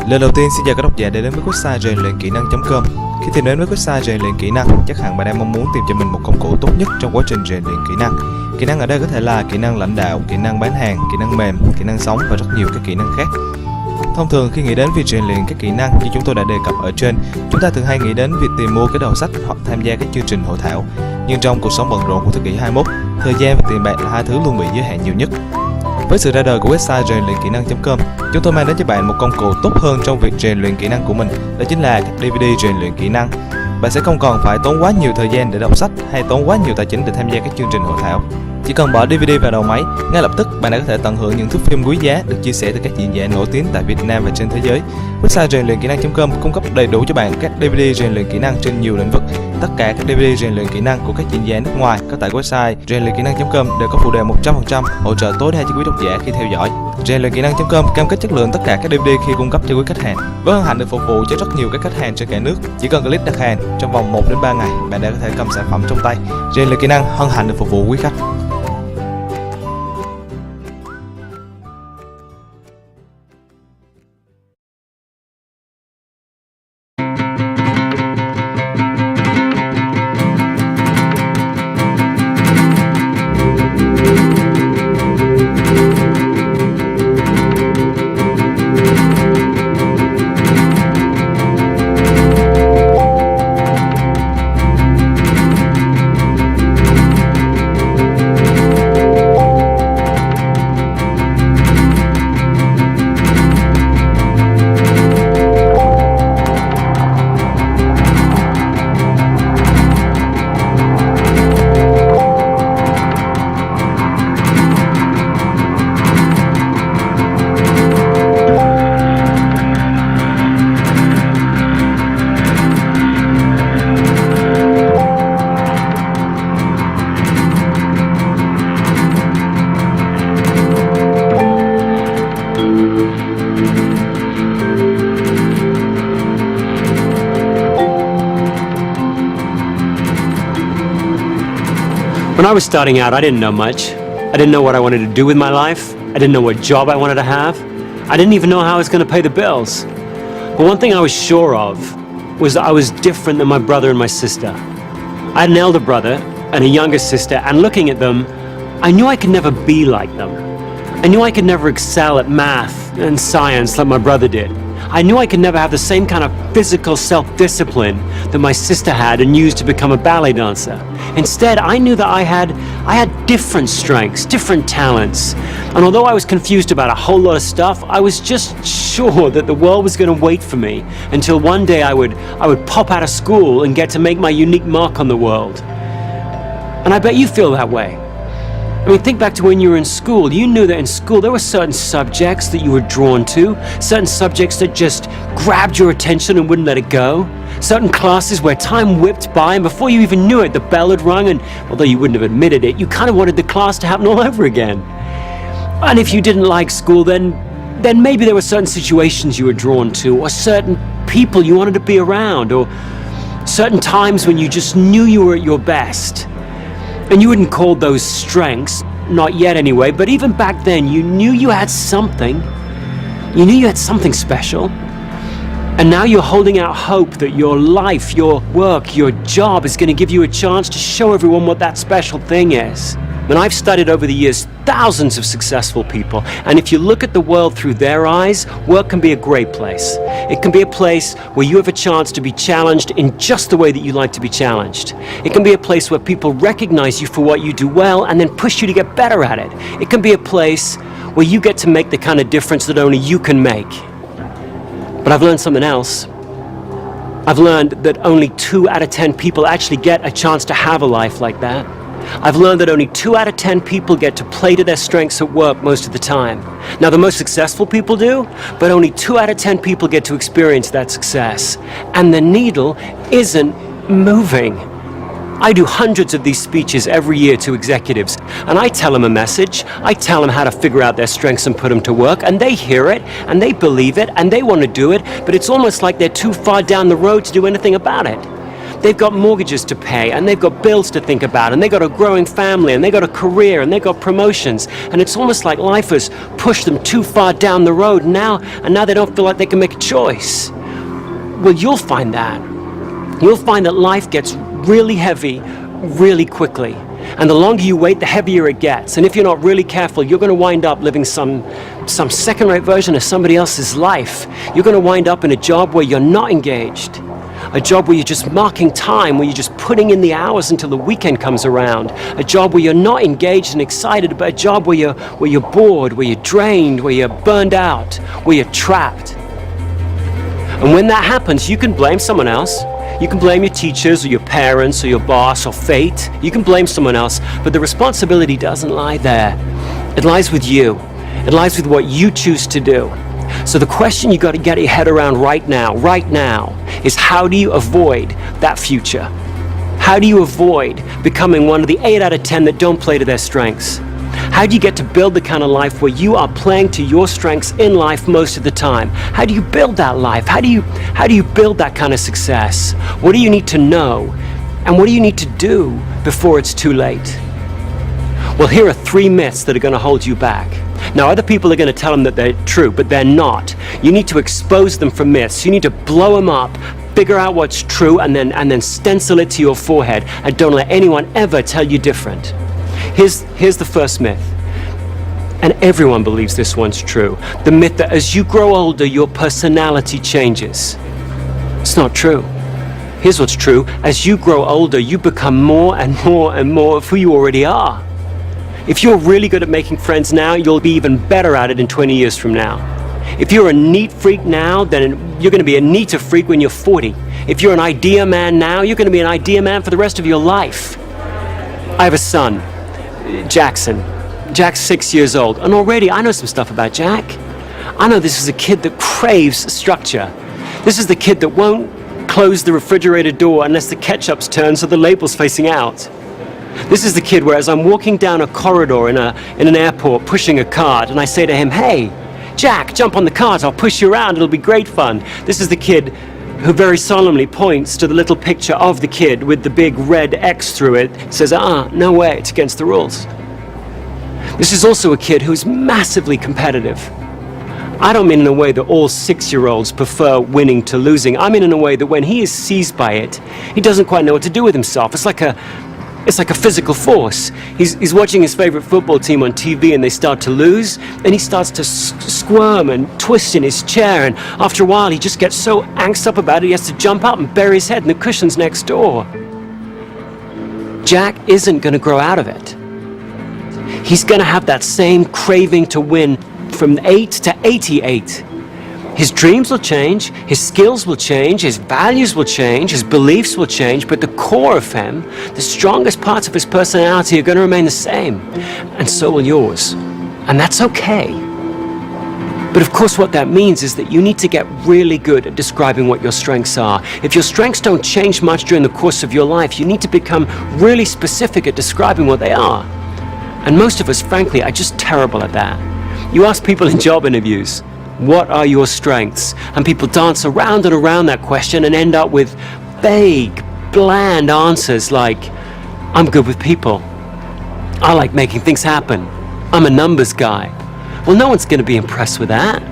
Lời đầu tiên xin chào các độc giả đã đến với website rèn luyện kỹ năng.com. Khi tìm đến với website rèn luyện kỹ năng, chắc hẳn bạn đang mong muốn tìm cho mình một công cụ tốt nhất trong quá trình rèn luyện kỹ năng. Kỹ năng ở đây có thể là kỹ năng lãnh đạo, kỹ năng bán hàng, kỹ năng mềm, kỹ năng sống và rất nhiều các kỹ năng khác. Thông thường khi nghĩ đến việc rèn luyện các kỹ năng như chúng tôi đã đề cập ở trên, chúng ta thường hay nghĩ đến việc tìm mua cái đầu sách hoặc tham gia các chương trình hội thảo. Nhưng trong cuộc sống bận rộn của thế kỷ 21, thời gian và tiền bạc là hai thứ luôn bị giới hạn nhiều nhất. Với sự ra đời của website rèn luyện kỹ năng.com, chúng tôi mang đến cho bạn một công cụ tốt hơn trong việc rèn luyện kỹ năng của mình, đó chính là các DVD rèn luyện kỹ năng. Bạn sẽ không còn phải tốn quá nhiều thời gian để đọc sách hay tốn quá nhiều tài chính để tham gia các chương trình hội thảo. Chỉ cần bỏ DVD vào đầu máy, ngay lập tức bạn đã có thể tận hưởng những thước phim quý giá được chia sẻ từ các diễn giả nổi tiếng tại Việt Nam và trên thế giới. Website rèn luyện kỹ năng.com cung cấp đầy đủ cho bạn các DVD rèn luyện kỹ năng trên nhiều lĩnh vực. Tất cả các DVD rèn luyện kỹ năng của các diễn giả nước ngoài có tại website rèn luyện kỹ năng.com đều có phụ đề 100% hỗ trợ tối đa cho quý độc giả khi theo dõi. Rèn luyện kỹ năng.com cam kết chất lượng tất cả các DVD khi cung cấp cho quý khách hàng. Với hân hạnh được phục vụ cho rất nhiều các khách hàng trên cả nước. Chỉ cần click đặt hàng, trong vòng 1 đến 3 ngày, bạn đã có thể cầm sản phẩm trong tay. Rèn luyện kỹ năng hân hạnh được phục vụ quý khách. When I was starting out, I didn't know much. I didn't know what I wanted to do with my life. I didn't know what job I wanted to have. I didn't even know how I was going to pay the bills. But one thing I was sure of was that I was different than my brother and my sister. I had an elder brother and a younger sister, and looking at them, I knew I could never be like them. I knew I could never excel at math and science like my brother did. I knew I could never have the same kind of physical self-discipline that my sister had and used to become a ballet dancer. Instead, I knew that I had different strengths, different talents. And although I was confused about a whole lot of stuff, I was just sure that the world was going to wait for me until one day I would pop out of school and get to make my unique mark on the world. And I bet you feel that way. I mean, think back to when you were in school. You knew that in school there were certain subjects that you were drawn to, certain subjects that just grabbed your attention and wouldn't let it go, certain classes where time whipped by and before you even knew it, the bell had rung, and although you wouldn't have admitted it, you kind of wanted the class to happen all over again. And if you didn't like school, then maybe there were certain situations you were drawn to, or certain people you wanted to be around, or certain times when you just knew you were at your best. And you wouldn't call those strengths, not yet anyway, but even back then you knew you had something. You knew you had something special. And now you're holding out hope that your life, your work, your job is going to give you a chance to show everyone what that special thing is. And I've studied over the years thousands of successful people, and if you look at the world through their eyes, work can be a great place. It can be a place where you have a chance to be challenged in just the way that you like to be challenged. It can be a place where people recognize you for what you do well and then push you to get better at it. It can be a place where you get to make the kind of difference that only you can make. But I've learned something else. I've learned that only 2 out of 10 people actually get a chance to have a life like that. I've learned that only 2 out of 10 people get to play to their strengths at work most of the time. Now, the most successful people do, but only 2 out of 10 people get to experience that success. And the needle isn't moving. I do hundreds of these speeches every year to executives, and I tell them a message, I tell them how to figure out their strengths and put them to work, and they hear it, and they believe it, and they want to do it, but it's almost like they're too far down the road to do anything about it. They've got mortgages to pay, and they've got bills to think about, and they've got a growing family, and they've got a career, and they've got promotions, and it's almost like life has pushed them too far down the road now, and now they don't feel like they can make a choice. Well, you'll find that. You'll find that life gets really heavy really quickly. And the longer you wait, the heavier it gets. And if you're not really careful, you're going to wind up living some second-rate version of somebody else's life. You're going to wind up in a job where you're not engaged. A job where you're just marking time, where you're just putting in the hours until the weekend comes around. A job where you're not engaged and excited, but a job where you're bored, where you're drained, where you're burned out, where you're trapped. And when that happens, you can blame someone else. You can blame your teachers or your parents or your boss or fate. You can blame someone else, but the responsibility doesn't lie there. It lies with you. It lies with what you choose to do. So the question you got to get your head around right now, is how do you avoid that future? How do you avoid becoming one of the 8 out of 10 that don't play to their strengths? How do you get to build the kind of life where you are playing to your strengths in life most of the time? How do you build that life? How do you build that kind of success? What do you need to know? And what do you need to do before it's too late? Well, here are 3 myths that are going to hold you back. Now, other people are going to tell them that they're true, but they're not. You need to expose them for myths. You need to blow them up, figure out what's true, and then stencil it to your forehead. And don't let anyone ever tell you different. Here's the first myth, and everyone believes this one's true. The myth that as you grow older, your personality changes. It's not true. Here's what's true. As you grow older, you become more and more and more of who you already are. If you're really good at making friends now, you'll be even better at it in 20 years from now. If you're a neat freak now, then you're going to be a neater freak when you're 40. If you're an idea man now, you're going to be an idea man for the rest of your life. I have a son, Jackson. Jack's 6 years old, and already I know some stuff about Jack. I know this is a kid that craves structure. This is the kid that won't close the refrigerator door unless the ketchup's turned so the label's facing out. This is the kid where as I'm walking down a corridor in an airport pushing a cart, and I say to him, "Hey, Jack, jump on the cart, I'll push you around, it'll be great fun." This is the kid who very solemnly points to the little picture of the kid with the big red X through it, says, no way, it's against the rules. This is also a kid who's massively competitive. I don't mean in a way that all 6-year-olds prefer winning to losing. I mean in a way that when he is seized by it, he doesn't quite know what to do with himself. It's like a physical force. He's watching his favorite football team on TV and they start to lose, and he starts to squirm and twist in his chair, and after a while he just gets so angst up about it he has to jump up and bury his head in the cushions next door. Jack isn't going to grow out of it. He's going to have that same craving to win from 8 to 88. His dreams will change, his skills will change, his values will change, his beliefs will change, but the core of him, the strongest parts of his personality are going to remain the same. And so will yours. And that's okay. But of course what that means is that you need to get really good at describing what your strengths are. If your strengths don't change much during the course of your life, you need to become really specific at describing what they are. And most of us, frankly, are just terrible at that. You ask people in job interviews, what are your strengths? And people dance around and around that question and end up with vague, bland answers like, I'm good with people. I like making things happen. I'm a numbers guy. Well, no one's going to be impressed with that.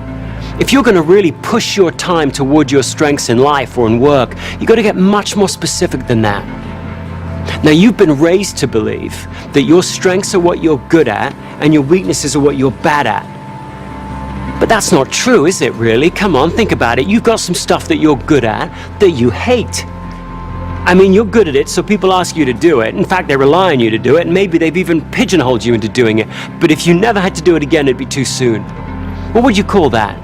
If you're going to really push your time toward your strengths in life or in work, you've got to get much more specific than that. Now, you've been raised to believe that your strengths are what you're good at and your weaknesses are what you're bad at. But that's not true, is it really? Come on, think about it. You've got some stuff that you're good at that you hate. I mean, you're good at it, so people ask you to do it. In fact, they rely on you to do it, and maybe they've even pigeonholed you into doing it. But if you never had to do it again, it'd be too soon. What would you call that?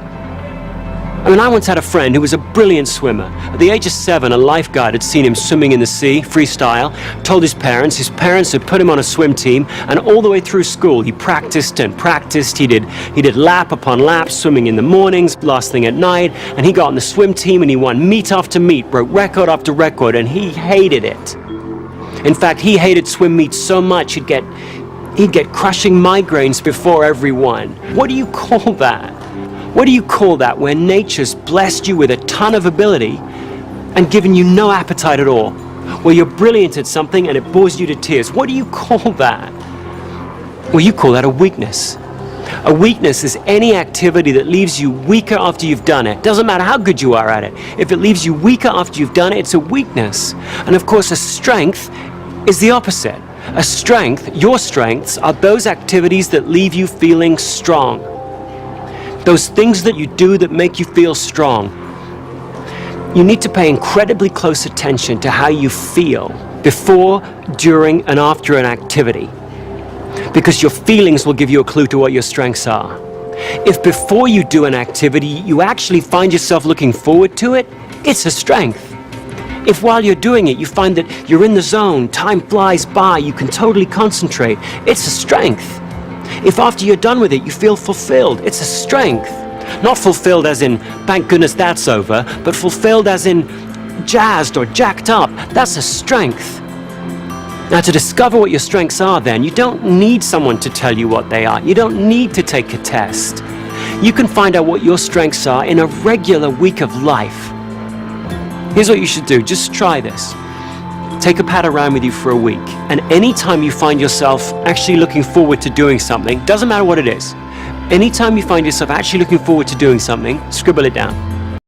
I mean, I once had a friend who was a brilliant swimmer. At the age of 7, a lifeguard had seen him swimming in the sea, freestyle, told his parents had put him on a swim team, and all the way through school, he practiced and practiced. He did lap upon lap, swimming in the mornings, last thing at night, and he got on the swim team and he won meet after meet, broke record after record, and he hated it. In fact, he hated swim meets so much he'd get crushing migraines before every one. What do you call that? What do you call that when nature's blessed you with a ton of ability and given you no appetite at all? where you're brilliant at something and it bores you to tears. What do you call that? Well, you call that a weakness. A weakness is any activity that leaves you weaker after you've done it. Doesn't matter how good you are at it. If it leaves you weaker after you've done it, it's a weakness. And of course, a strength is the opposite. A strength, your strengths, are those activities that leave you feeling strong. Those things that you do that make you feel strong. You need to pay incredibly close attention to how you feel before, during, and after an activity, because your feelings will give you a clue to what your strengths are. If before you do an activity, you actually find yourself looking forward to it, it's a strength. If while you're doing it, you find that you're in the zone, time flies by, you can totally concentrate, it's a strength. If after you're done with it, you feel fulfilled, it's a strength. Not fulfilled as in, thank goodness that's over, but fulfilled as in jazzed or jacked up, that's a strength. Now, to discover what your strengths are then, you don't need someone to tell you what they are. You don't need to take a test. You can find out what your strengths are in a regular week of life. Here's what you should do. Just try this. Take a pad around with you for a week, and anytime you find yourself actually looking forward to doing something, doesn't matter what it is, anytime you find yourself actually looking forward to doing something, scribble it down.